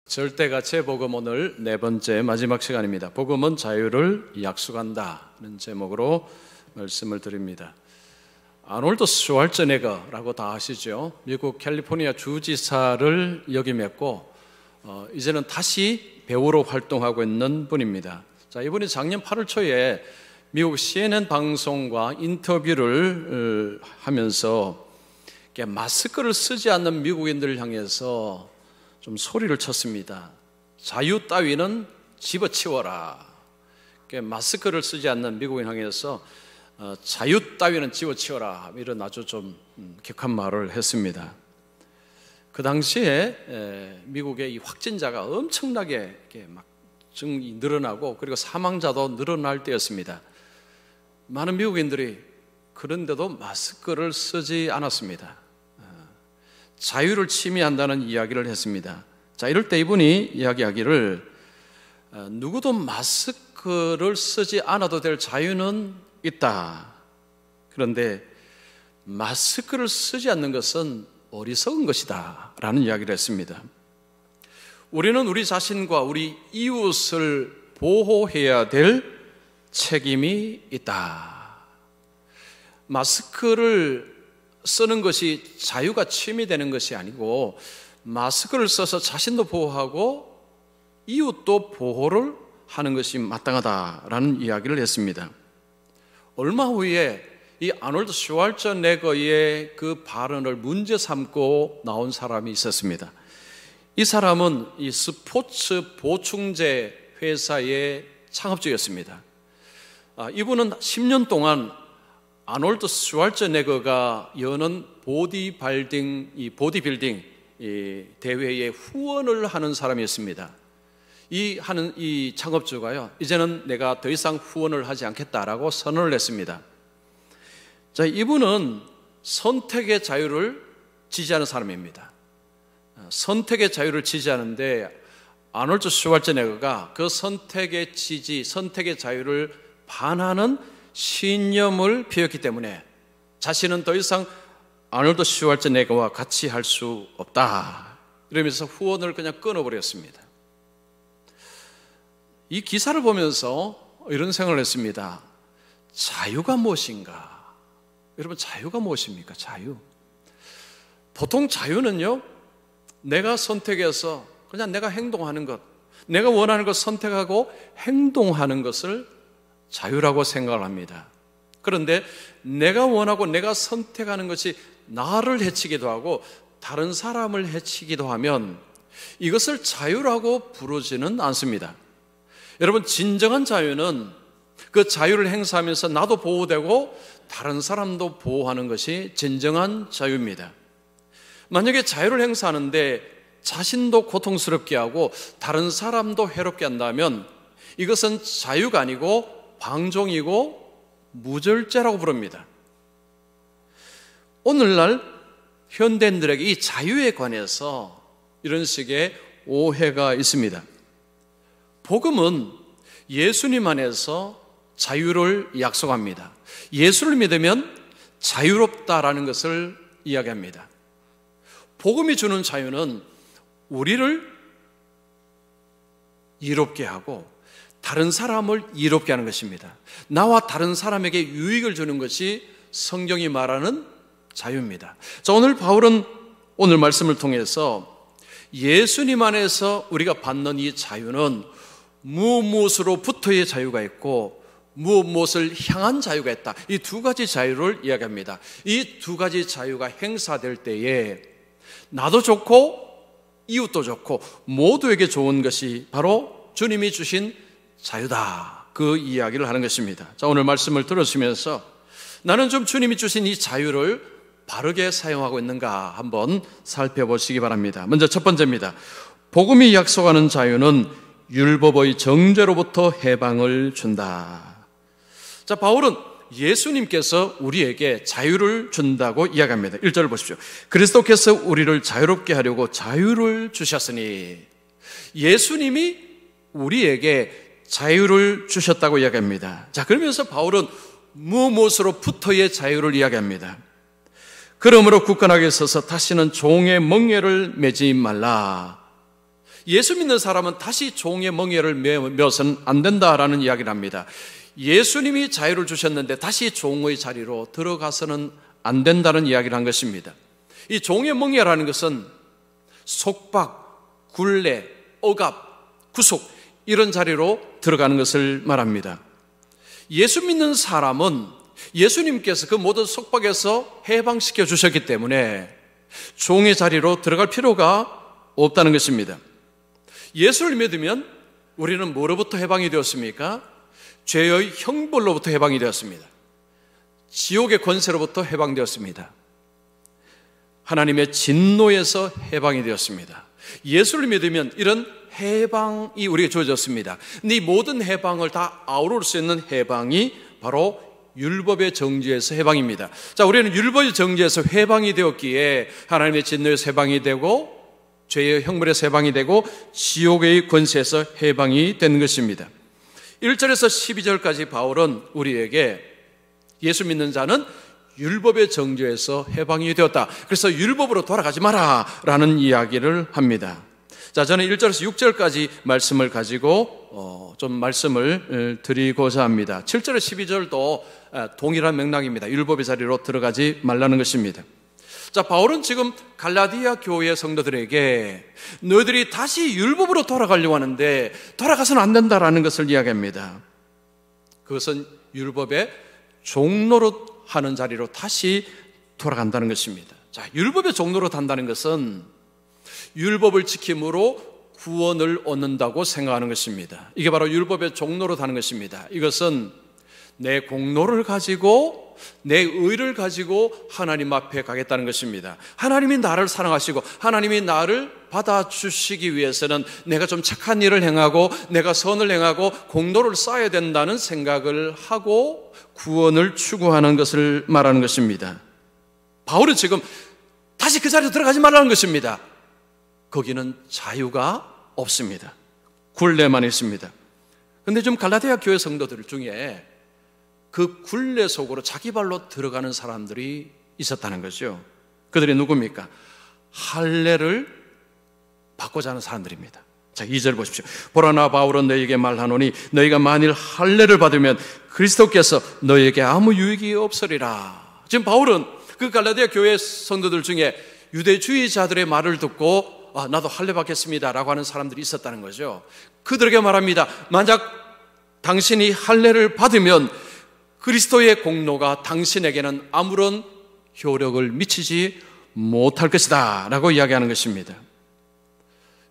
절대가치의 복음, 오늘 네 번째 마지막 시간입니다. 복음은 자유를 약속한다는 제목으로 말씀을 드립니다. 아놀드 슈왈츠네거라고 다 아시죠? 미국 캘리포니아 주지사를 역임했고 이제는 다시 배우로 활동하고 있는 분입니다. 자, 이분이 작년 8월 초에 미국 CNN 방송과 인터뷰를 하면서 마스크를 쓰지 않는 미국인들을 향해서 좀 소리를 쳤습니다. 자유 따위는 집어치워라. 마스크를 쓰지 않는 미국인 향해서 자유 따위는 집어치워라, 이런 아주 좀 격한 말을 했습니다. 그 당시에 미국의 이 확진자가 엄청나게 막 늘어나고 그리고 사망자도 늘어날 때였습니다. 많은 미국인들이 그런데도 마스크를 쓰지 않았습니다. 자유를 침해한다는 이야기를 했습니다. 자, 이럴 때 이분이 이야기하기를 누구도 마스크를 쓰지 않아도 될 자유는 있다. 그런데 마스크를 쓰지 않는 것은 어리석은 것이다 라는 이야기를 했습니다. 우리는 우리 자신과 우리 이웃을 보호해야 될 책임이 있다. 마스크를 쓰는 것이 자유가 침해되는 것이 아니고 마스크를 써서 자신도 보호하고 이웃도 보호를 하는 것이 마땅하다라는 이야기를 했습니다. 얼마 후에 이 아놀드 슈왈츠네거의 그 발언을 문제 삼고 나온 사람이 있었습니다. 이 사람은 이 스포츠 보충제 회사의 창업주였습니다. 이분은 10년 동안 아놀드 슈왈츠네거가 여는 보디빌딩 대회에 후원을 하는 사람이었습니다. 이 창업주가요, 이제는 내가 더 이상 후원을 하지 않겠다라고 선언을 했습니다. 자, 이분은 선택의 자유를 지지하는 사람입니다. 선택의 자유를 지지하는데 아놀드 슈왈츠네거가 그 선택의 자유를 반하는 신념을 피웠기 때문에 자신은 더 이상 아놀드 슈왈츠네거와 같이 할 수 없다, 이러면서 후원을 그냥 끊어버렸습니다. 이 기사를 보면서 이런 생각을 했습니다. 자유가 무엇인가? 여러분, 자유가 무엇입니까? 자유. 보통 자유는요, 내가 선택해서 그냥 내가 행동하는 것, 내가 원하는 것 선택하고 행동하는 것을 자유라고 생각을 합니다. 그런데 내가 원하고 내가 선택하는 것이 나를 해치기도 하고 다른 사람을 해치기도 하면 이것을 자유라고 부르지는 않습니다. 여러분, 진정한 자유는 그 자유를 행사하면서 나도 보호되고 다른 사람도 보호하는 것이 진정한 자유입니다. 만약에 자유를 행사하는데 자신도 고통스럽게 하고 다른 사람도 해롭게 한다면 이것은 자유가 아니고 방종이고 무절제라고 부릅니다. 오늘날 현대인들에게 이 자유에 관해서 이런 식의 오해가 있습니다. 복음은 예수님 안에서 자유를 약속합니다. 예수를 믿으면 자유롭다라는 것을 이야기합니다. 복음이 주는 자유는 우리를 이롭게 하고 다른 사람을 이롭게 하는 것입니다. 나와 다른 사람에게 유익을 주는 것이 성경이 말하는 자유입니다. 자, 오늘 바울은 오늘 말씀을 통해서 예수님 안에서 우리가 받는 이 자유는 무엇으로부터의 자유가 있고 무엇을 향한 자유가 있다. 이 두 가지 자유를 이야기합니다. 이 두 가지 자유가 행사될 때에 나도 좋고 이웃도 좋고 모두에게 좋은 것이 바로 주님이 주신 자유다, 그 이야기를 하는 것입니다. 자, 오늘 말씀을 들으시면서 나는 좀 주님이 주신 이 자유를 바르게 사용하고 있는가 한번 살펴보시기 바랍니다. 먼저 첫 번째입니다. 복음이 약속하는 자유는 율법의 정죄로부터 해방을 준다. 자, 바울은 예수님께서 우리에게 자유를 준다고 이야기합니다. 1절을 보십시오. 그리스도께서 우리를 자유롭게 하려고 자유를 주셨으니, 예수님이 우리에게 자유를 주셨다고 이야기합니다. 자, 그러면서 바울은 무엇으로부터의 자유를 이야기합니다. 그러므로 굳건하게 서서 다시는 종의 멍에를 매지 말라. 예수 믿는 사람은 다시 종의 멍에를 메어서는 안 된다라는 이야기를 합니다. 예수님이 자유를 주셨는데 다시 종의 자리로 들어가서는 안 된다는 이야기를 한 것입니다. 이 종의 멍에라는 것은 속박, 굴레, 억압, 구속 이런 자리로 들어가는 것을 말합니다. 예수 믿는 사람은 예수님께서 그 모든 속박에서 해방시켜 주셨기 때문에 종의 자리로 들어갈 필요가 없다는 것입니다. 예수를 믿으면 우리는 뭐로부터 해방이 되었습니까? 죄의 형벌로부터 해방이 되었습니다. 지옥의 권세로부터 해방되었습니다. 하나님의 진노에서 해방이 되었습니다. 예수를 믿으면 이런 해방이 우리에게 주어졌습니다. 이 모든 해방을 다 아우를 수 있는 해방이 바로 율법의 정죄에서 해방입니다. 자, 우리는 율법의 정죄에서 해방이 되었기에 하나님의 진노에서 해방이 되고 죄의 형벌에서 해방이 되고 지옥의 권세에서 해방이 되는 것입니다. 1절에서 12절까지 바울은 우리에게 예수 믿는 자는 율법의 정죄에서 해방이 되었다. 그래서 율법으로 돌아가지 마라 라는 이야기를 합니다. 자, 저는 1절에서 6절까지 말씀을 가지고 좀 말씀을 드리고자 합니다. 7절에 12절도 동일한 맥락입니다. 율법의 자리로 들어가지 말라는 것입니다. 자, 바울은 지금 갈라디아 교회 성도들에게 너희들이 다시 율법으로 돌아가려고 하는데 돌아가서는 안 된다라는 것을 이야기합니다. 그것은 율법의 종로로 하는 자리로 다시 돌아간다는 것입니다. 자, 율법의 종로로 단다는 것은 율법을 지킴으로 구원을 얻는다고 생각하는 것입니다. 이게 바로 율법의 종로로 다는 것입니다. 이것은 내 공로를 가지고 내 의를 가지고 하나님 앞에 가겠다는 것입니다. 하나님이 나를 사랑하시고 하나님이 나를 받아주시기 위해서는 내가 좀 착한 일을 행하고 내가 선을 행하고 공로를 쌓아야 된다는 생각을 하고 구원을 추구하는 것을 말하는 것입니다. 바울은 지금 다시 그 자리에 들어가지 말라는 것입니다. 거기는 자유가 없습니다. 굴레만 있습니다. 그런데 좀 갈라디아 교회 성도들 중에 그 굴레 속으로 자기 발로 들어가는 사람들이 있었다는 거죠. 그들이 누굽니까? 할례를 받고자 하는 사람들입니다. 자, 2절 보십시오. 보라, 나 바울은 너희에게 말하노니 너희가 만일 할례를 받으면 그리스도께서 너희에게 아무 유익이 없으리라. 지금 바울은 그 갈라디아 교회 성도들 중에 유대주의자들의 말을 듣고 나도 할례 받겠습니다 라고 하는 사람들이 있었다는 거죠. 그들에게 말합니다. 만약 당신이 할례를 받으면 그리스도의 공로가 당신에게는 아무런 효력을 미치지 못할 것이다 라고 이야기하는 것입니다.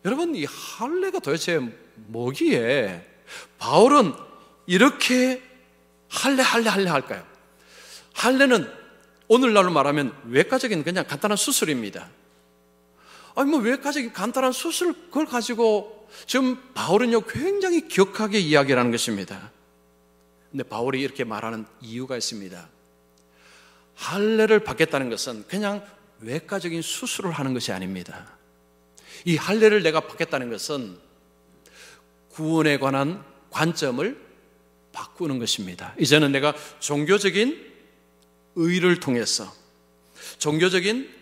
여러분, 이 할례가 도대체 뭐기에 바울은 이렇게 할례 할까요? 할례는 오늘날로 말하면 외과적인 그냥 간단한 수술입니다. 아니 뭐 외과적인 간단한 수술 그걸 가지고 지금 바울은요 굉장히 격하게 이야기를 하는 것입니다. 근데 바울이 이렇게 말하는 이유가 있습니다. 할례를 받겠다는 것은 그냥 외과적인 수술을 하는 것이 아닙니다. 이 할례를 내가 받겠다는 것은 구원에 관한 관점을 바꾸는 것입니다. 이제는 내가 종교적인 의를 통해서, 종교적인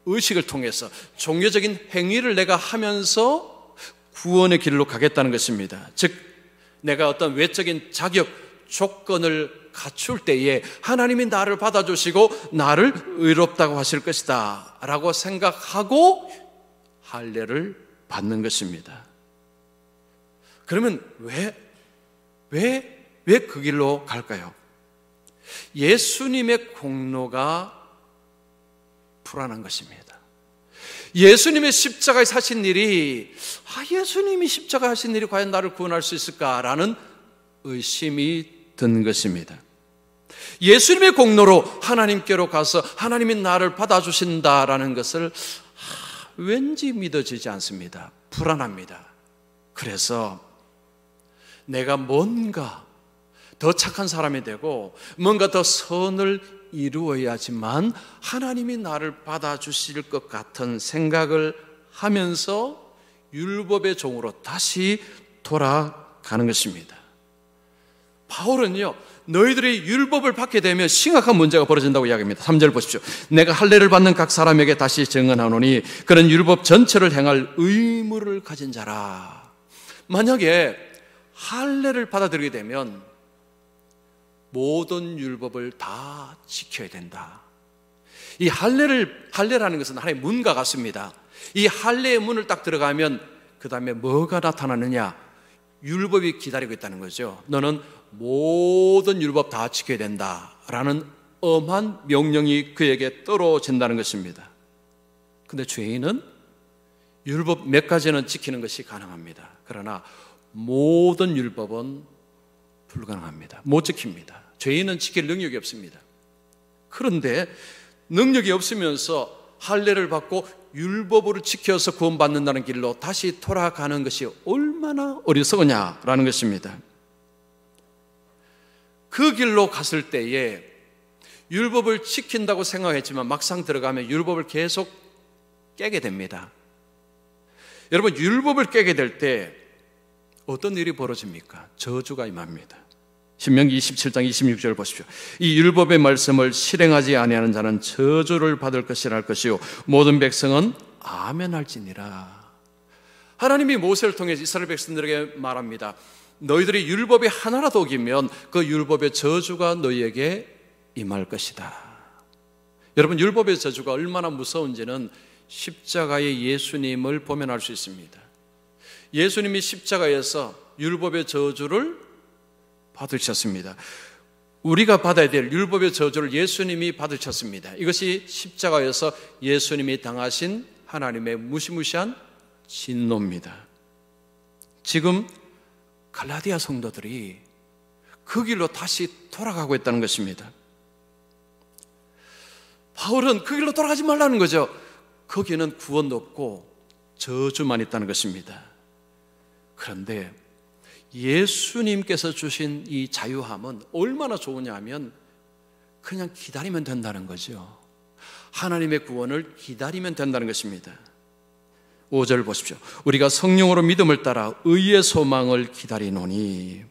의식을 통해서, 종교적인 행위를 내가 하면서 구원의 길로 가겠다는 것입니다. 즉 내가 어떤 외적인 자격, 조건을 갖출 때에 하나님이 나를 받아주시고 나를 의롭다고 하실 것이다 라고 생각하고 할례를 받는 것입니다. 그러면 왜 그 길로 갈까요? 예수님의 공로가 불안한 것입니다. 예수님의 십자가에 사신 일이 예수님이 십자가 하신 일이 과연 나를 구원할 수 있을까라는 의심이 든 것입니다. 예수님의 공로로 하나님께로 가서 하나님이 나를 받아주신다라는 것을 왠지 믿어지지 않습니다. 불안합니다. 그래서 내가 뭔가 더 착한 사람이 되고 뭔가 더 선을 이루어야지만 하나님이 나를 받아주실 것 같은 생각을 하면서 율법의 종으로 다시 돌아가는 것입니다. 바울은요 너희들이 율법을 받게 되면 심각한 문제가 벌어진다고 이야기합니다. 3절 보십시오. 내가 할례를 받는 각 사람에게 다시 증언하노니 그는 율법 전체를 행할 의무를 가진 자라. 만약에 할례를 받아들이게 되면 모든 율법을 다 지켜야 된다. 이 할례라는 것은 하나의 문과 같습니다. 이 할례의 문을 딱 들어가면 그 다음에 뭐가 나타나느냐? 율법이 기다리고 있다는 거죠. 너는 모든 율법 다 지켜야 된다라는 엄한 명령이 그에게 떨어진다는 것입니다. 근데 죄인은 율법 몇 가지는 지키는 것이 가능합니다. 그러나 모든 율법은 불가능합니다. 못 지킵니다. 죄인은 지킬 능력이 없습니다. 그런데 능력이 없으면서 할례를 받고 율법으로 지켜서 구원받는다는 길로 다시 돌아가는 것이 얼마나 어리석으냐라는 것입니다. 그 길로 갔을 때에 율법을 지킨다고 생각했지만 막상 들어가면 율법을 계속 깨게 됩니다. 여러분, 율법을 깨게 될 때 어떤 일이 벌어집니까? 저주가 임합니다. 신명기 27장 26절 보십시오. 이 율법의 말씀을 실행하지 아니하는 자는 저주를 받을 것이라 할 것이요 모든 백성은 아멘 할지니라. 하나님이 모세를 통해 이스라엘 백성들에게 말합니다. 너희들이 율법이 하나라도 어기면 그 율법의 저주가 너희에게 임할 것이다. 여러분, 율법의 저주가 얼마나 무서운지는 십자가의 예수님을 보면 알 수 있습니다. 예수님이 십자가에서 율법의 저주를 받으셨습니다. 우리가 받아야 될 율법의 저주를 예수님이 받으셨습니다. 이것이 십자가에서 예수님이 당하신 하나님의 무시무시한 진노입니다. 지금 갈라디아 성도들이 그 길로 다시 돌아가고 있다는 것입니다. 바울은 그 길로 돌아가지 말라는 거죠. 거기는 구원도 없고 저주만 있다는 것입니다. 그런데 예수님께서 주신 이 자유함은 얼마나 좋으냐 하면 그냥 기다리면 된다는 거죠. 하나님의 구원을 기다리면 된다는 것입니다. 5절 보십시오. 우리가 성령으로 믿음을 따라 의의 소망을 기다리노니.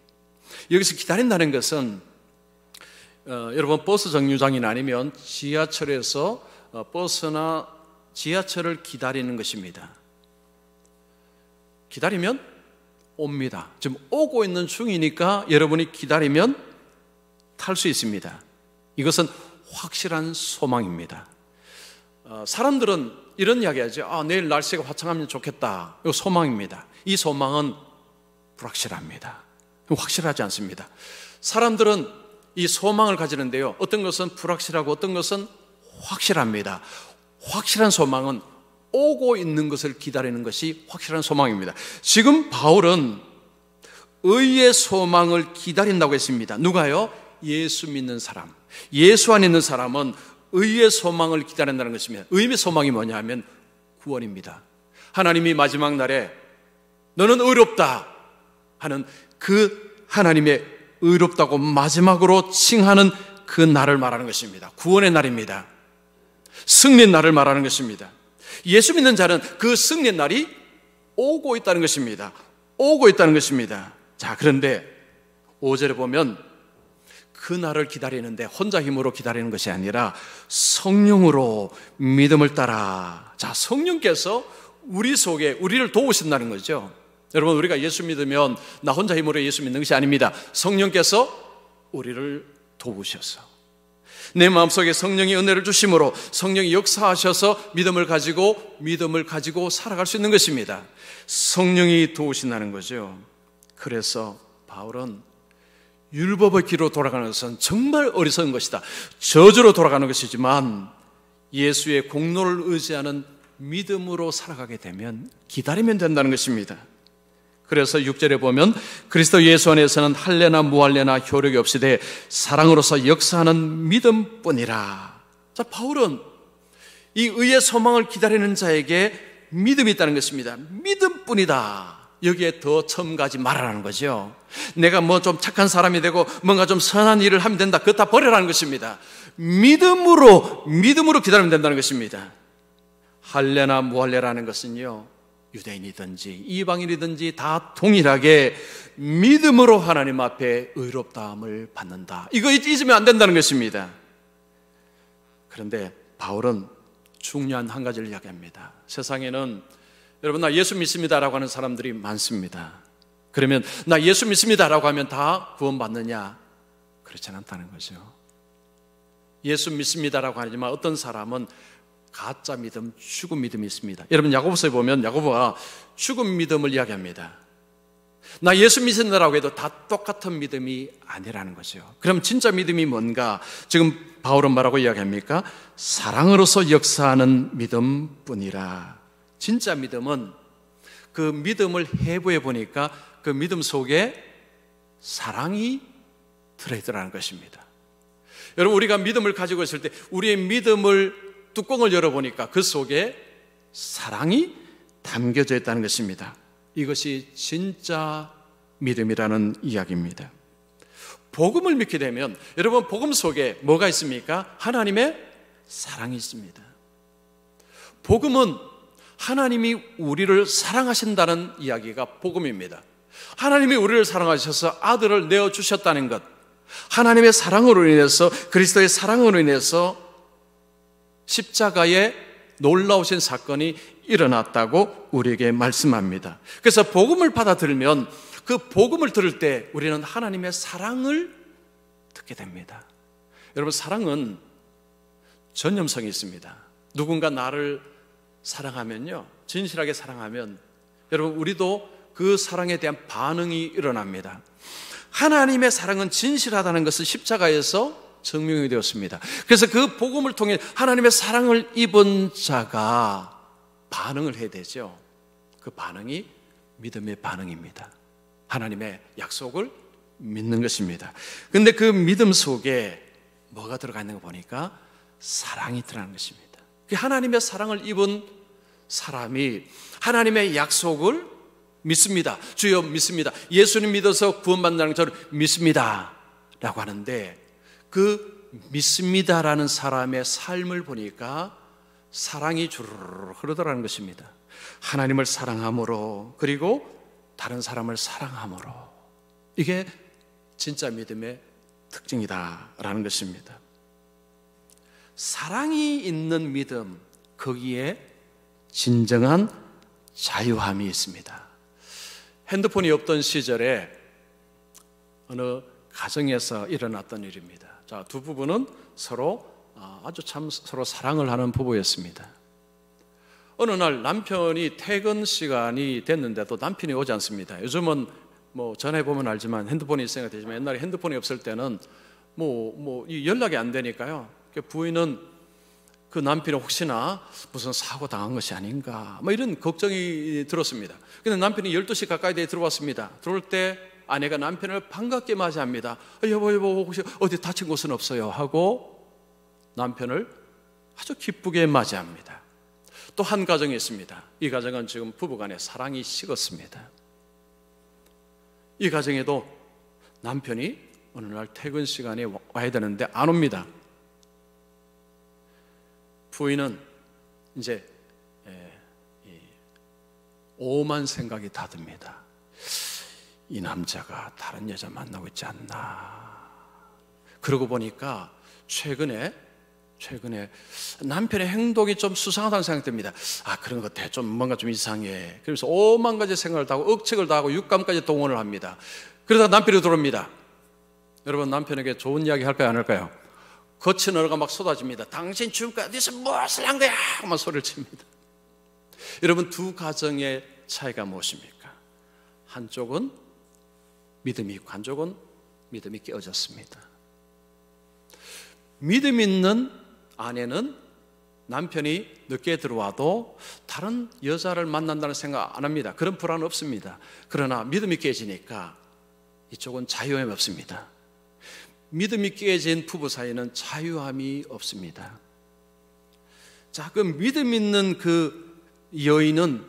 여기서 기다린다는 것은 여러분 버스 정류장이나 아니면 지하철에서 버스나 지하철을 기다리는 것입니다. 기다리면 옵니다. 지금 오고 있는 중이니까 여러분이 기다리면 탈 수 있습니다. 이것은 확실한 소망입니다. 사람들은 이런 이야기 하죠. 내일 날씨가 화창하면 좋겠다. 이거 소망입니다. 이 소망은 불확실합니다. 확실하지 않습니다. 사람들은 이 소망을 가지는데요. 어떤 것은 불확실하고 어떤 것은 확실합니다. 확실한 소망은 오고 있는 것을 기다리는 것이 확실한 소망입니다. 지금 바울은 의의 소망을 기다린다고 했습니다. 누가요? 예수 믿는 사람. 예수 안에 있는 사람은 의의 소망을 기다린다는 것입니다. 의의 소망이 뭐냐 하면 구원입니다. 하나님이 마지막 날에 너는 의롭다 하는 그 하나님의 의롭다고 마지막으로 칭하는 그 날을 말하는 것입니다. 구원의 날입니다. 승리의 날을 말하는 것입니다. 예수 믿는 자는 그 승리의 날이 오고 있다는 것입니다. 오고 있다는 것입니다. 자, 그런데 5절에 보면 그 날을 기다리는데 혼자 힘으로 기다리는 것이 아니라 성령으로 믿음을 따라. 자, 성령께서 우리 속에 우리를 도우신다는 거죠. 여러분, 우리가 예수 믿으면 나 혼자 힘으로 예수 믿는 것이 아닙니다. 성령께서 우리를 도우셔서 내 마음속에 성령이 은혜를 주심으로 성령이 역사하셔서 믿음을 가지고 살아갈 수 있는 것입니다. 성령이 도우신다는 거죠. 그래서 바울은 율법의 길로 돌아가는 것은 정말 어리석은 것이다. 저주로 돌아가는 것이지만 예수의 공로를 의지하는 믿음으로 살아가게 되면 기다리면 된다는 것입니다. 그래서 6절에 보면 그리스도 예수 안에서는 할례나 무할례나 효력이 없이되 사랑으로서 역사하는 믿음뿐이라. 자, 바울은 이 의의 소망을 기다리는 자에게 믿음이 있다는 것입니다. 믿음뿐이다. 여기에 더 첨가하지 말아라는 거죠. 내가 뭐 좀 착한 사람이 되고 뭔가 좀 선한 일을 하면 된다. 그거 다 버려라는 것입니다. 믿음으로 기다리면 된다는 것입니다. 할례나 무할례라는 것은요, 유대인이든지 이방인이든지 다 동일하게 믿음으로 하나님 앞에 의롭다함을 받는다. 이거 잊으면 안 된다는 것입니다. 그런데 바울은 중요한 한 가지를 이야기합니다. 세상에는 여러분, 나 예수 믿습니다라고 하는 사람들이 많습니다. 그러면 나 예수 믿습니다라고 하면 다 구원받느냐? 그렇지 않다는 거죠. 예수 믿습니다라고 하지만 어떤 사람은 가짜 믿음, 죽은 믿음이 있습니다. 여러분, 야고보서에 보면 야고보가 죽은 믿음을 이야기합니다. 나 예수 믿는다라고 해도 다 똑같은 믿음이 아니라는 거죠. 그럼 진짜 믿음이 뭔가? 지금 바울은 뭐라고 이야기합니까? 사랑으로서 역사하는 믿음뿐이라. 진짜 믿음은 그 믿음을 해부해 보니까 그 믿음 속에 사랑이 들어있더라는 것입니다. 여러분, 우리가 믿음을 가지고 있을 때 우리의 믿음을 뚜껑을 열어보니까 그 속에 사랑이 담겨져 있다는 것입니다. 이것이 진짜 믿음이라는 이야기입니다. 복음을 믿게 되면 여러분, 복음 속에 뭐가 있습니까? 하나님의 사랑이 있습니다. 복음은 하나님이 우리를 사랑하신다는 이야기가 복음입니다. 하나님이 우리를 사랑하셔서 아들을 내어주셨다는 것, 하나님의 사랑으로 인해서, 그리스도의 사랑으로 인해서 십자가에 놀라우신 사건이 일어났다고 우리에게 말씀합니다. 그래서 복음을 받아들이면 그 복음을 들을 때 우리는 하나님의 사랑을 듣게 됩니다. 여러분, 사랑은 전념성이 있습니다. 누군가 나를 사랑하면요, 진실하게 사랑하면 여러분, 우리도 그 사랑에 대한 반응이 일어납니다. 하나님의 사랑은 진실하다는 것은 십자가에서 증명이 되었습니다. 그래서 그 복음을 통해 하나님의 사랑을 입은 자가 반응을 해야 되죠. 그 반응이 믿음의 반응입니다. 하나님의 약속을 믿는 것입니다. 그런데 그 믿음 속에 뭐가 들어가 있는 거 보니까 사랑이 들어가는 것입니다. 하나님의 사랑을 입은 사람이 하나님의 약속을 믿습니다. 주여 믿습니다. 예수님 믿어서 구원받는다는 저를 믿습니다 라고 하는데, 그 믿습니다라는 사람의 삶을 보니까 사랑이 주르르 흐르더라는 것입니다. 하나님을 사랑함으로, 그리고 다른 사람을 사랑함으로, 이게 진짜 믿음의 특징이다라는 것입니다. 사랑이 있는 믿음, 거기에 진정한 자유함이 있습니다. 핸드폰이 없던 시절에 어느 가정에서 일어났던 일입니다. 자, 두 부부는 서로 아주 참 서로 사랑을 하는 부부였습니다. 어느 날 남편이 퇴근 시간이 됐는데도 남편이 오지 않습니다. 요즘은 뭐 전화해보면 알지만 핸드폰이 있으니까 되지만 옛날에 핸드폰이 없을 때는 연락이 안 되니까요. 부인은 그 남편이 혹시나 무슨 사고 당한 것이 아닌가 이런 걱정이 들었습니다. 근데 남편이 12시 가까이 돼 들어왔습니다. 들어올 때 아내가 남편을 반갑게 맞이합니다. 여보 혹시 어디 다친 곳은 없어요? 하고 남편을 아주 기쁘게 맞이합니다. 또 한 가정이 있습니다. 이 가정은 지금 부부간에 사랑이 식었습니다. 이 가정에도 남편이 어느 날 퇴근 시간에 와야 되는데 안 옵니다. 부인은 이제 오만 생각이 다 듭니다. 이 남자가 다른 여자 만나고 있지 않나. 그러고 보니까 최근에 남편의 행동이 좀 수상하다는 생각이 듭니다. 그런 것 같아. 뭔가 좀 이상해. 그래서 오만 가지 생각을 다 하고 억측을 다 하고 육감까지 동원을 합니다. 그러다 남편이 들어옵니다. 여러분, 남편에게 좋은 이야기 할까요, 안 할까요? 거친 언어가 막 쏟아집니다. 당신 지금까지 어디서 무엇을 한 거야? 막 소리를 칩니다. 여러분, 두 가정의 차이가 무엇입니까? 한쪽은 믿음이 있고 한쪽은 믿음이 깨어졌습니다. 믿음 있는 아내는 남편이 늦게 들어와도 다른 여자를 만난다는 생각 안 합니다. 그런 불안은 없습니다. 그러나 믿음이 깨지니까 이쪽은 자유함이 없습니다. 믿음이 깨진 부부 사이에는 자유함이 없습니다. 자, 그 믿음 있는 그 여인은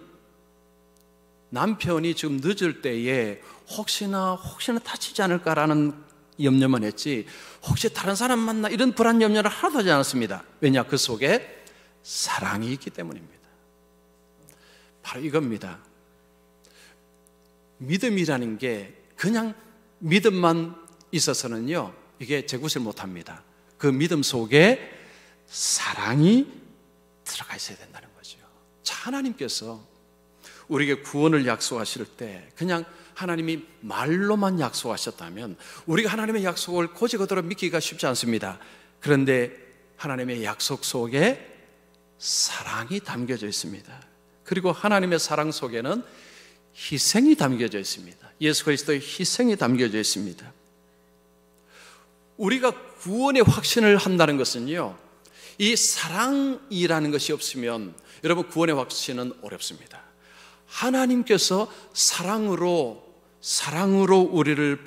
남편이 지금 늦을 때에 혹시나 다치지 않을까라는 염려만 했지, 혹시 다른 사람 만나 이런 불안 염려를 하나도 하지 않았습니다. 왜냐? 그 속에 사랑이 있기 때문입니다. 바로 이겁니다. 믿음이라는 게 그냥 믿음만 있어서는요, 이게 재구실 못합니다. 그 믿음 속에 사랑이 들어가 있어야 된다는 거죠. 자, 하나님께서 우리에게 구원을 약속하실 때 그냥 하나님이 말로만 약속하셨다면 우리가 하나님의 약속을 고지고대로 믿기가 쉽지 않습니다. 그런데 하나님의 약속 속에 사랑이 담겨져 있습니다. 그리고 하나님의 사랑 속에는 희생이 담겨져 있습니다. 예수 그리스도의 희생이 담겨져 있습니다. 우리가 구원의 확신을 한다는 것은요, 이 사랑이라는 것이 없으면 여러분 구원의 확신은 어렵습니다. 하나님께서 사랑으로 우리를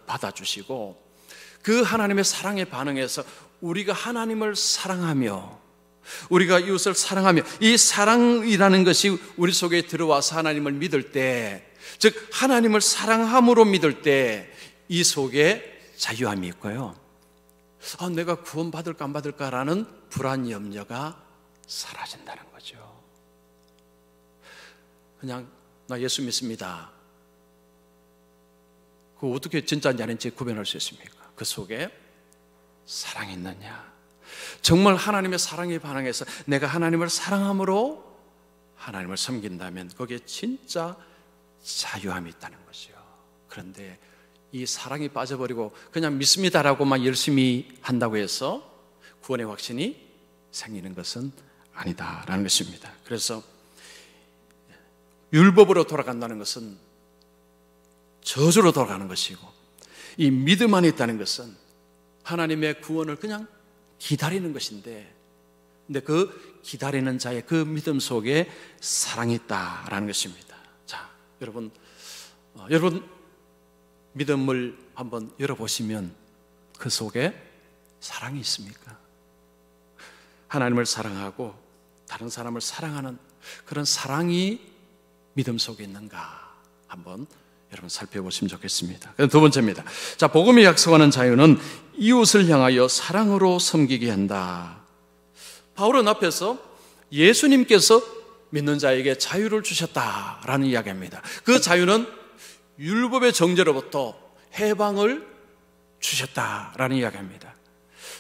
받아주시고 그 하나님의 사랑에 반응해서 우리가 하나님을 사랑하며 우리가 이웃을 사랑하며 이 사랑이라는 것이 우리 속에 들어와서 하나님을 믿을 때, 즉 하나님을 사랑함으로 믿을 때 이 속에 자유함이 있고요, 내가 구원받을까 안 받을까라는 불안 염려가 사라진다는 거죠. 그냥 나 예수 믿습니다. 그거 어떻게 진짜인지 아닌지 구별할 수 있습니까? 그 속에 사랑이 있느냐, 정말 하나님의 사랑에 반응해서 내가 하나님을 사랑함으로 하나님을 섬긴다면 거기에 진짜 자유함이 있다는 거죠. 그런데 이 사랑이 빠져버리고 그냥 믿습니다라고만 열심히 한다고 해서 구원의 확신이 생기는 것은 아니다라는 것입니다. 그래서 율법으로 돌아간다는 것은 저주로 돌아가는 것이고, 이 믿음 안에 있다는 것은 하나님의 구원을 그냥 기다리는 것인데, 근데 그 기다리는 자의 그 믿음 속에 사랑이 있다라는 것입니다. 자, 여러분 믿음을 한번 열어보시면 그 속에 사랑이 있습니까? 하나님을 사랑하고 다른 사람을 사랑하는 그런 사랑이 믿음 속에 있는가 한번 여러분 살펴보시면 좋겠습니다. 두 번째입니다. 자, 복음이 약속하는 자유는 이웃을 향하여 사랑으로 섬기게 한다. 바울은 앞에서 예수님께서 믿는 자에게 자유를 주셨다라는 이야기입니다. 그 자유는 율법의 정죄로부터 해방을 주셨다라는 이야기입니다.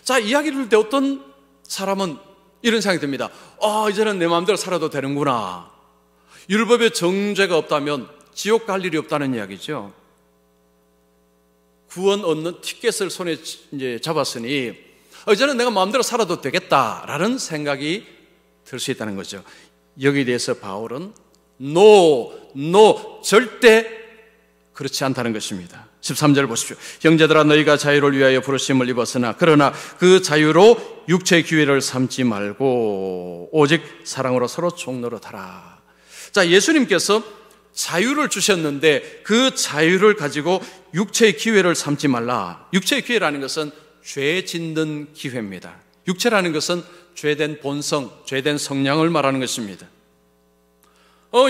자, 이야기를 할 때 어떤 사람은 이런 생각이 듭니다. 이제는 내 마음대로 살아도 되는구나. 율법의 정죄가 없다면 지옥 갈 일이 없다는 이야기죠. 구원 얻는 티켓을 손에 이제 잡았으니 이제는 내가 마음대로 살아도 되겠다라는 생각이 들 수 있다는 거죠. 여기에 대해서 바울은 절대 그렇지 않다는 것입니다. 13절 보십시오. 형제들아, 너희가 자유를 위하여 부르심을 입었으나 그러나 그 자유로 육체의 기회를 삼지 말고 오직 사랑으로 서로 종노릇하라. 자, 예수님께서 자유를 주셨는데 그 자유를 가지고 육체의 기회를 삼지 말라. 육체의 기회라는 것은 죄 짓는 기회입니다. 육체라는 것은 죄된 본성, 죄된 성향을 말하는 것입니다.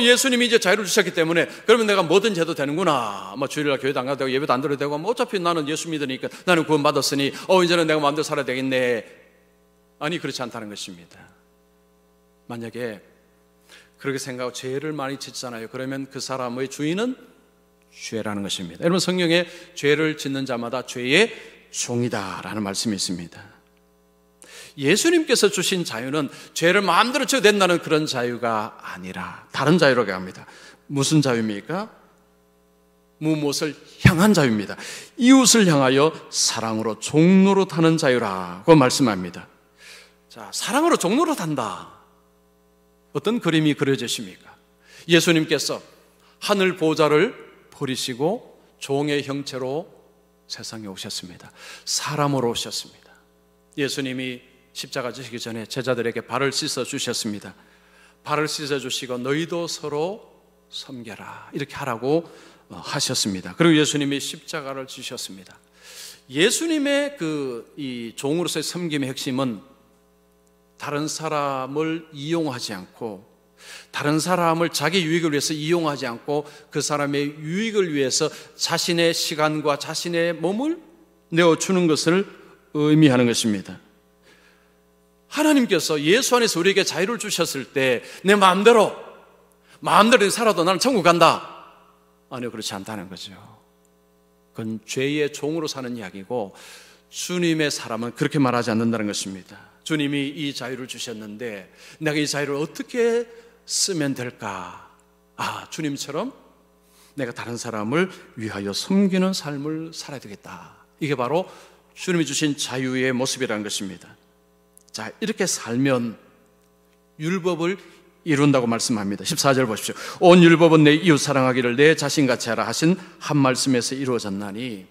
예수님이 이제 자유를 주셨기 때문에 그러면 내가 뭐든지 해도 되는구나. 주일날 교회도 안 가도 되고 예배도 안 드려도 되고 어차피 나는 예수 믿으니까 나는 구원 받았으니 이제는 내가 마음대로 살아야 되겠네. 아니, 그렇지 않다는 것입니다. 만약에 그렇게 생각하고 죄를 많이 짓잖아요. 그러면 그 사람의 주인은 죄라는 것입니다. 여러분, 성경에 죄를 짓는 자마다 죄의 종이다라는 말씀이 있습니다. 예수님께서 주신 자유는 죄를 마음대로 쳐도 된다는 그런 자유가 아니라 다른 자유라고 합니다. 무슨 자유입니까? 무엇을 향한 자유입니다. 이웃을 향하여 사랑으로 종노릇하는 자유라고 말씀합니다. 자, 사랑으로 종노릇한다. 어떤 그림이 그려지십니까? 예수님께서 하늘 보좌를 버리시고 종의 형체로 세상에 오셨습니다. 사람으로 오셨습니다. 예수님이 십자가 지시기 전에 제자들에게 발을 씻어 주셨습니다. 발을 씻어 주시고 너희도 서로 섬겨라 이렇게 하라고 하셨습니다. 그리고 예수님이 십자가를 지셨습니다. 예수님의 이 종으로서의 섬김의 핵심은 다른 사람을 이용하지 않고 다른 사람을 자기 유익을 위해서 이용하지 않고 그 사람의 유익을 위해서 자신의 시간과 자신의 몸을 내어주는 것을 의미하는 것입니다. 하나님께서 예수 안에서 우리에게 자유를 주셨을 때 내 마음대로 마음대로 살아도 나는 천국 간다. 아니요, 그렇지 않다는 거죠. 그건 죄의 종으로 사는 이야기고 주님의 사람은 그렇게 말하지 않는다는 것입니다. 주님이 이 자유를 주셨는데 내가 이 자유를 어떻게 쓰면 될까? 주님처럼 내가 다른 사람을 위하여 섬기는 삶을 살아야 되겠다. 이게 바로 주님이 주신 자유의 모습이라는 것입니다. 자, 이렇게 살면 율법을 이룬다고 말씀합니다. 14절 보십시오. 온 율법은 내 이웃 사랑하기를 내 자신같이 하라 하신 한 말씀에서 이루어졌나니,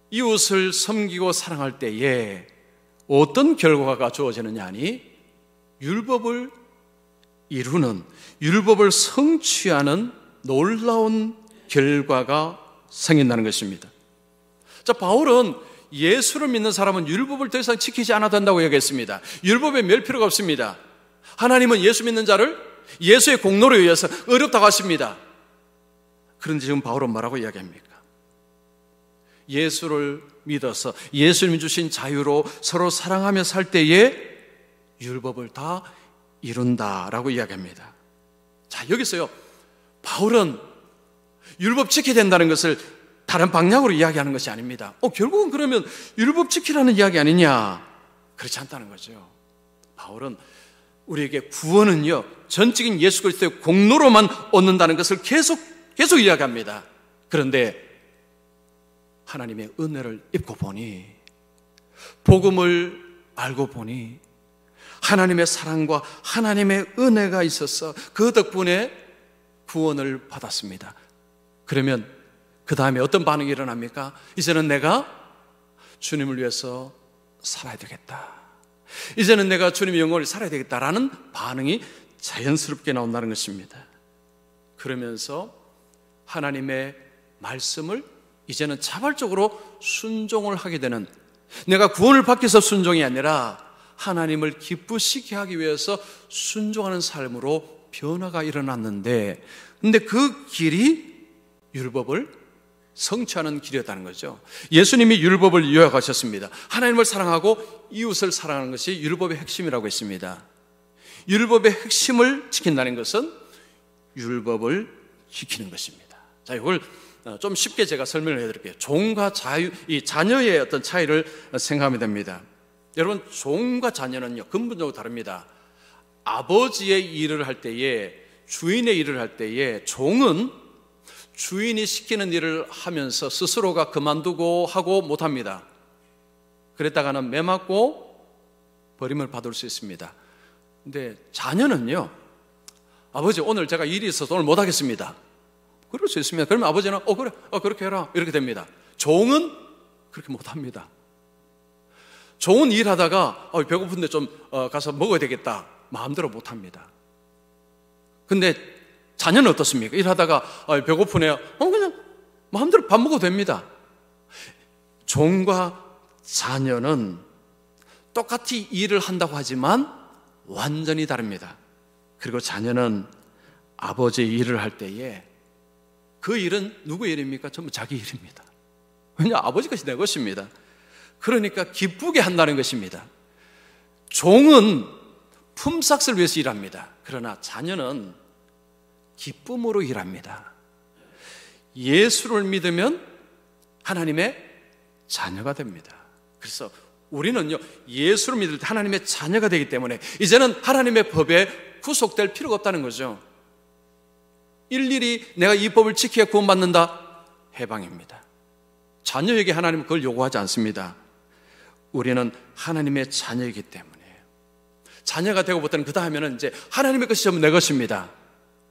이웃을 섬기고 사랑할 때에 어떤 결과가 주어지느냐 하니 율법을 이루는, 율법을 성취하는 놀라운 결과가 생긴다는 것입니다. 자, 바울은 예수를 믿는 사람은 율법을 더 이상 지키지 않아도 된다고 얘기했습니다. 율법에 맬 필요가 없습니다. 하나님은 예수 믿는 자를 예수의 공로로 의해서 의롭다고 하십니다. 그런데 지금 바울은 뭐라고 이야기합니까? 예수를 믿어서 예수님이 주신 자유로 서로 사랑하며 살 때에 율법을 다 이룬다라고 이야기합니다. 자, 여기서요, 바울은 율법 지켜야 된다는 것을 다른 방향으로 이야기하는 것이 아닙니다. 결국은 그러면 율법 지키라는 이야기 아니냐? 그렇지 않다는 거죠. 바울은 우리에게 구원은요, 전적인 예수 그리스도의 공로로만 얻는다는 것을 계속 이야기합니다. 그런데 하나님의 은혜를 입고 보니, 복음을 알고 보니 하나님의 사랑과 하나님의 은혜가 있어서 그 덕분에 구원을 받았습니다. 그러면 그 다음에 어떤 반응이 일어납니까? 이제는 내가 주님을 위해서 살아야 되겠다. 이제는 내가 주님의 영광을 살아야 되겠다라는 반응이 자연스럽게 나온다는 것입니다. 그러면서 하나님의 말씀을 이제는 자발적으로 순종을 하게 되는, 내가 구원을 받기 위해서 순종이 아니라 하나님을 기쁘시게 하기 위해서 순종하는 삶으로 변화가 일어났는데, 근데 그 길이 율법을 성취하는 길이었다는 거죠. 예수님이 율법을 요약하셨습니다. 하나님을 사랑하고 이웃을 사랑하는 것이 율법의 핵심이라고 했습니다. 율법의 핵심을 지킨다는 것은 율법을 지키는 것입니다. 자, 이걸 좀 쉽게 제가 설명을 해드릴게요. 종과 이 자녀의 어떤 차이를 생각하면 됩니다. 여러분, 종과 자녀는요, 근본적으로 다릅니다. 아버지의 일을 할 때에, 주인의 일을 할 때에 종은 주인이 시키는 일을 하면서 스스로가 그만두고 하고 못합니다. 그랬다가는 매맞고 버림을 받을 수 있습니다. 근데 자녀는요, 아버지 오늘 제가 일이 있어서 오늘 못하겠습니다. 그럴 수 있습니다. 그러면 아버지는 그래, 그렇게 해라, 이렇게 됩니다. 종은 그렇게 못합니다. 종은 일하다가 배고픈데 좀 가서 먹어야 되겠다, 마음대로 못합니다. 근데 자녀는 어떻습니까? 일하다가 배고프네요. 그냥 마음대로 밥 먹어도 됩니다. 종과 자녀는 똑같이 일을 한다고 하지만 완전히 다릅니다. 그리고 자녀는 아버지의 일을 할 때에 그 일은 누구의 일입니까? 전부 자기 일입니다. 왜냐, 아버지 것이 내 것입니다. 그러니까 기쁘게 한다는 것입니다. 종은 품삯을 위해서 일합니다. 그러나 자녀는 기쁨으로 일합니다. 예수를 믿으면 하나님의 자녀가 됩니다. 그래서 우리는요, 예수를 믿을 때 하나님의 자녀가 되기 때문에 이제는 하나님의 법에 구속될 필요가 없다는 거죠. 일일이 내가 이 법을 지켜야 구원받는다? 해방입니다. 자녀에게 하나님은 그걸 요구하지 않습니다. 우리는 하나님의 자녀이기 때문에 자녀가 되고부터는 그 다음에는 이제 하나님의 것이 전부 내 것입니다.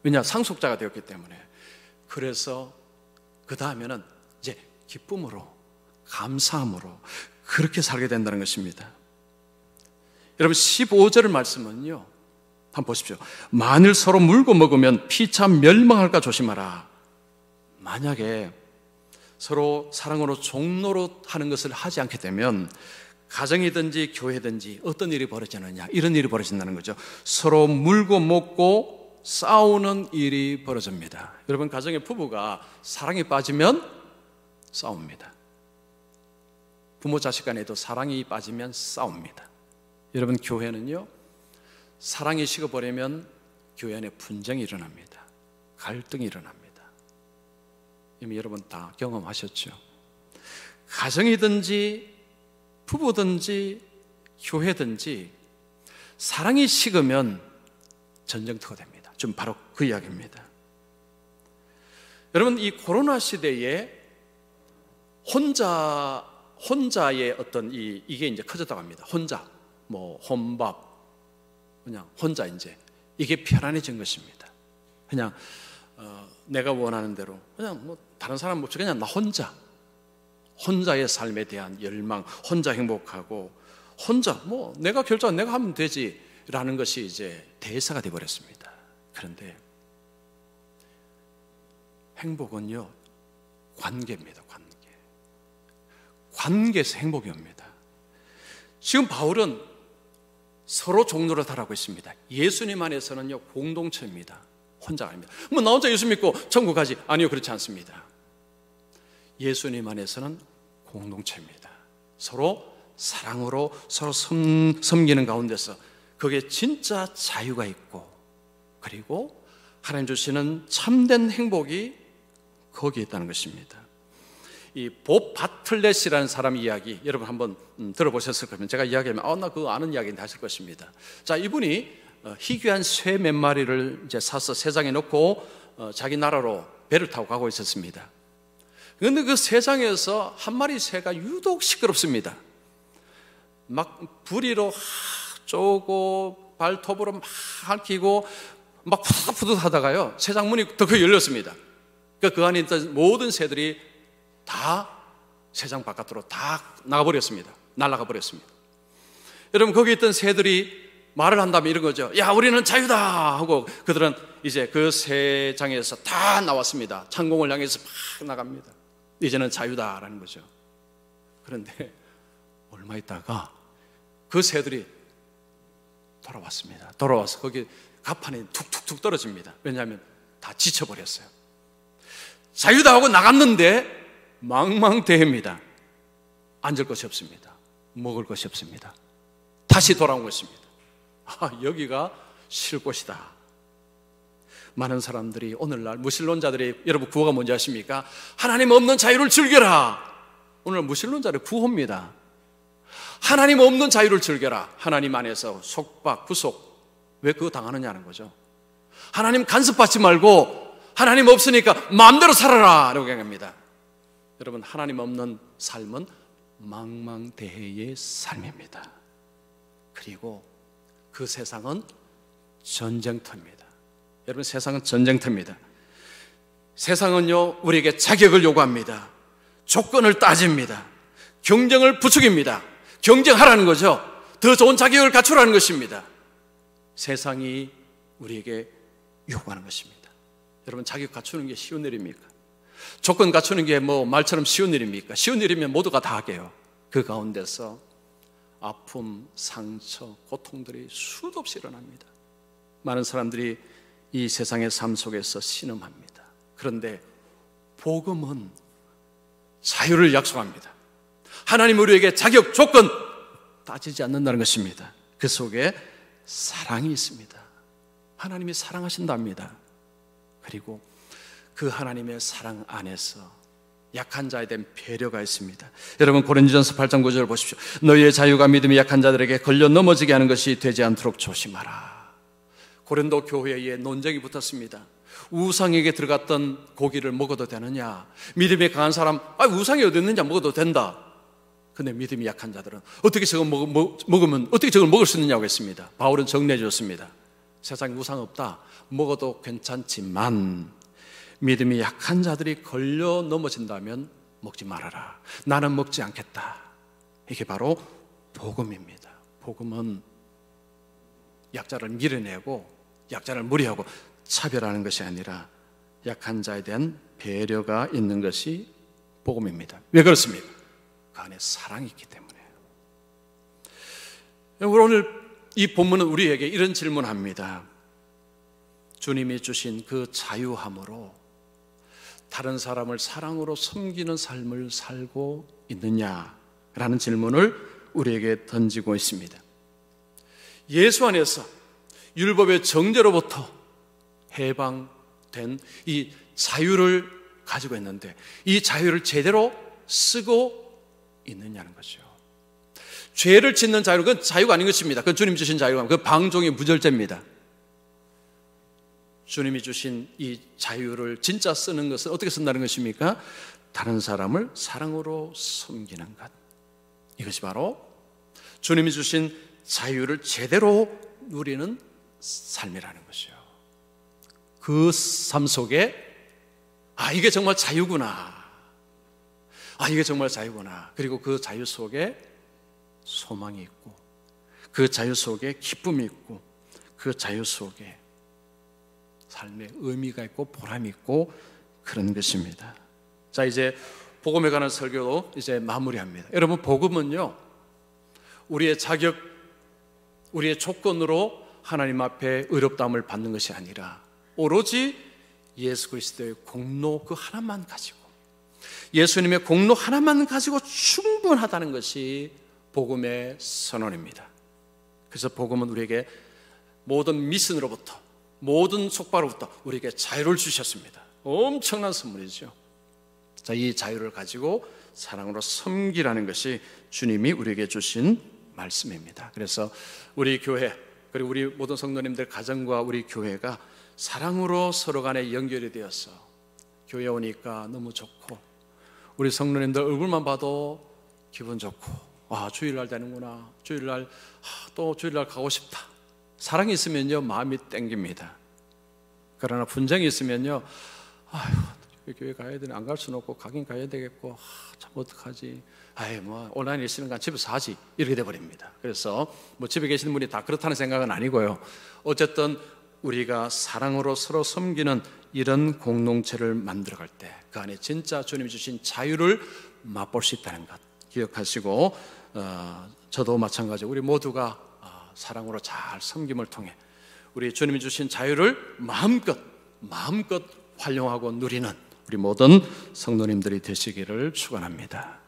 왜냐, 상속자가 되었기 때문에. 그래서 그 다음에는 이제 기쁨으로, 감사함으로 그렇게 살게 된다는 것입니다. 여러분, 15절 말씀은요, 한번 보십시오. 만일 서로 물고 먹으면 피차 멸망할까 조심하라. 만약에 서로 사랑으로 종로로 하는 것을 하지 않게 되면 가정이든지 교회든지 어떤 일이 벌어지느냐, 이런 일이 벌어진다는 거죠. 서로 물고 먹고 싸우는 일이 벌어집니다. 여러분, 가정의 부부가 사랑에 빠지면 싸웁니다. 부모 자식 간에도 사랑이 빠지면 싸웁니다. 여러분, 교회는요, 사랑이 식어버리면 교회 안에 분쟁이 일어납니다. 갈등이 일어납니다. 이미 여러분 다 경험하셨죠? 가정이든지 부부든지 교회든지 사랑이 식으면 전쟁터가 됩니다. 좀 바로 그 이야기입니다. 여러분, 이 코로나 시대에 혼자의 어떤 이게 이제 커졌다고 합니다. 혼자, 혼밥, 그냥 혼자 이제 이게 편안해진 것입니다. 그냥 내가 원하는 대로 그냥 다른 사람 못 그냥 나 혼자의 삶에 대한 열망, 혼자 행복하고 혼자 내가 결정한 내가 하면 되지라는 것이 이제 대세가 되어 버렸습니다. 그런데 행복은요 관계입니다. 관계에서 행복이 옵니다. 지금 바울은 서로 종로를 달하고 있습니다. 예수님 안에서는요 공동체입니다. 혼자가 아닙니다. 나 혼자 예수 믿고 천국 가지. 아니요, 그렇지 않습니다. 예수님 안에서는 공동체입니다. 서로 사랑으로 서로 섬기는 가운데서 거기에 진짜 자유가 있고, 그리고 하나님 주시는 참된 행복이 거기에 있다는 것입니다. 이 법 바틀렛이라는 사람 이야기 여러분 한번 들어보셨을 겁니다. 제가 이야기하면 나 그거 아는 이야기인데 하실 것입니다. 자, 이분이 희귀한 쇠 몇 마리를 이제 사서 세상에 넣고 자기 나라로 배를 타고 가고 있었습니다. 그런데 그 세상에서 한 마리 새가 유독 시끄럽습니다. 막 부리로 쪼고 발톱으로 막 핥히고 막 푸드푸드 하다가요 세상 문이 더 크게 열렸습니다. 그 안에 있던 모든 새들이 다 세상 바깥으로 다 나가버렸습니다. 날아가 버렸습니다. 여러분, 거기 있던 새들이 말을 한다면 이런 거죠. 야, 우리는 자유다 하고 그들은 이제 그 새장에서 다 나왔습니다. 창공을 향해서 막 나갑니다. 이제는 자유다라는 거죠. 그런데 얼마 있다가 그 새들이 돌아왔습니다. 돌아와서 거기 가판에 툭툭툭 떨어집니다. 왜냐하면 다 지쳐버렸어요. 자유다 하고 나갔는데 망망대해입니다. 앉을 것이 없습니다. 먹을 것이 없습니다. 다시 돌아온 것입니다. 여기가 쉴 곳이다. 많은 사람들이 오늘날 무신론자들이 여러분 구호가 뭔지 아십니까? 하나님 없는 자유를 즐겨라. 오늘 무신론자들 구호입니다. 하나님 없는 자유를 즐겨라. 하나님 안에서 속박, 구속. 왜 그거 당하느냐는 거죠. 하나님 간섭받지 말고 하나님 없으니까 마음대로 살아라 라고 얘기합니다. 여러분, 하나님 없는 삶은 망망대해의 삶입니다. 그리고 그 세상은 전쟁터입니다. 여러분, 세상은 전쟁터입니다. 세상은요 우리에게 자격을 요구합니다. 조건을 따집니다. 경쟁을 부추깁니다. 경쟁하라는 거죠. 더 좋은 자격을 갖추라는 것입니다. 세상이 우리에게 요구하는 것입니다. 여러분, 자격 갖추는 게 쉬운 일입니까? 조건 갖추는 게 말처럼 쉬운 일입니까? 쉬운 일이면 모두가 다 하게요. 그 가운데서 아픔, 상처, 고통들이 수도 없이 일어납니다. 많은 사람들이 이 세상의 삶 속에서 신음합니다. 그런데 복음은 자유를 약속합니다. 하나님 우리에게 자격, 조건 따지지 않는다는 것입니다. 그 속에 사랑이 있습니다. 하나님이 사랑하신답니다. 그리고 그 하나님의 사랑 안에서 약한 자에 대한 배려가 있습니다. 여러분, 고린도전서 8장 9절 보십시오. 너희의 자유가 믿음이 약한 자들에게 걸려 넘어지게 하는 것이 되지 않도록 조심하라. 고린도 교회에 논쟁이 붙었습니다. 우상에게 들어갔던 고기를 먹어도 되느냐? 믿음이 강한 사람, 우상이 어디 있느냐 먹어도 된다. 근데 믿음이 약한 자들은 어떻게 저걸 먹으면 어떻게 저걸 먹을 수 있느냐고 했습니다. 바울은 정리해 줬습니다. 세상에 우상 없다. 먹어도 괜찮지만 믿음이 약한 자들이 걸려 넘어진다면 먹지 말아라. 나는 먹지 않겠다. 이게 바로 복음입니다. 복음은 약자를 밀어내고 약자를 무리하고 차별하는 것이 아니라 약한 자에 대한 배려가 있는 것이 복음입니다. 왜 그렇습니까? 그 안에 사랑이 있기 때문에. 오늘 이 본문은 우리에게 이런 질문합니다. 주님이 주신 그 자유함으로 다른 사람을 사랑으로 섬기는 삶을 살고 있느냐라는 질문을 우리에게 던지고 있습니다. 예수 안에서 율법의 정죄로부터 해방된 이 자유를 가지고 있는데 이 자유를 제대로 쓰고 있느냐는 거죠. 죄를 짓는 자유, 그건 자유가 아닌 것입니다. 그건 주님 주신 자유가, 그 방종의 무절제입니다. 주님이 주신 이 자유를 진짜 쓰는 것은 어떻게 쓴다는 것입니까? 다른 사람을 사랑으로 섬기는 것. 이것이 바로 주님이 주신 자유를 제대로 누리는 삶이라는 것이요. 그 삶 속에 이게 정말 자유구나. 이게 정말 자유구나. 그리고 그 자유 속에 소망이 있고 그 자유 속에 기쁨이 있고 그 자유 속에 삶의 의미가 있고 보람이 있고 그런 것입니다. 자, 이제 복음에 관한 설교도 이제 마무리합니다. 여러분, 복음은요, 우리의 자격, 우리의 조건으로 하나님 앞에 의롭다함을 받는 것이 아니라 오로지 예수 그리스도의 공로 그 하나만 가지고, 예수님의 공로 하나만 가지고 충분하다는 것이 복음의 선언입니다. 그래서 복음은 우리에게 모든 미신으로부터, 모든 속박으로부터 우리에게 자유를 주셨습니다. 엄청난 선물이죠. 자, 이 자유를 가지고 사랑으로 섬기라는 것이 주님이 우리에게 주신 말씀입니다. 그래서 우리 교회, 그리고 우리 모든 성도님들 가정과 우리 교회가 사랑으로 서로 간에 연결이 되어서 교회 오니까 너무 좋고, 우리 성도님들 얼굴만 봐도 기분 좋고, 주일날 되는구나, 주일날 또 주일날 가고 싶다. 사랑이 있으면요 마음이 땡깁니다. 그러나 분쟁이 있으면요, 교회 가야 되네, 안 갈 수는 없고 가긴 가야 되겠고, 참 어떡하지, 온라인에 있으는 건 집에서 하지, 이렇게 돼버립니다. 그래서 집에 계시는 분이 다 그렇다는 생각은 아니고요, 어쨌든 우리가 사랑으로 서로 섬기는 이런 공동체를 만들어갈 때 그 안에 진짜 주님이 주신 자유를 맛볼 수 있다는 것 기억하시고, 저도 마찬가지로 우리 모두가 사랑으로 잘 섬김을 통해 우리 주님이 주신 자유를 마음껏 활용하고 누리는 우리 모든 성도님들이 되시기를 축원합니다.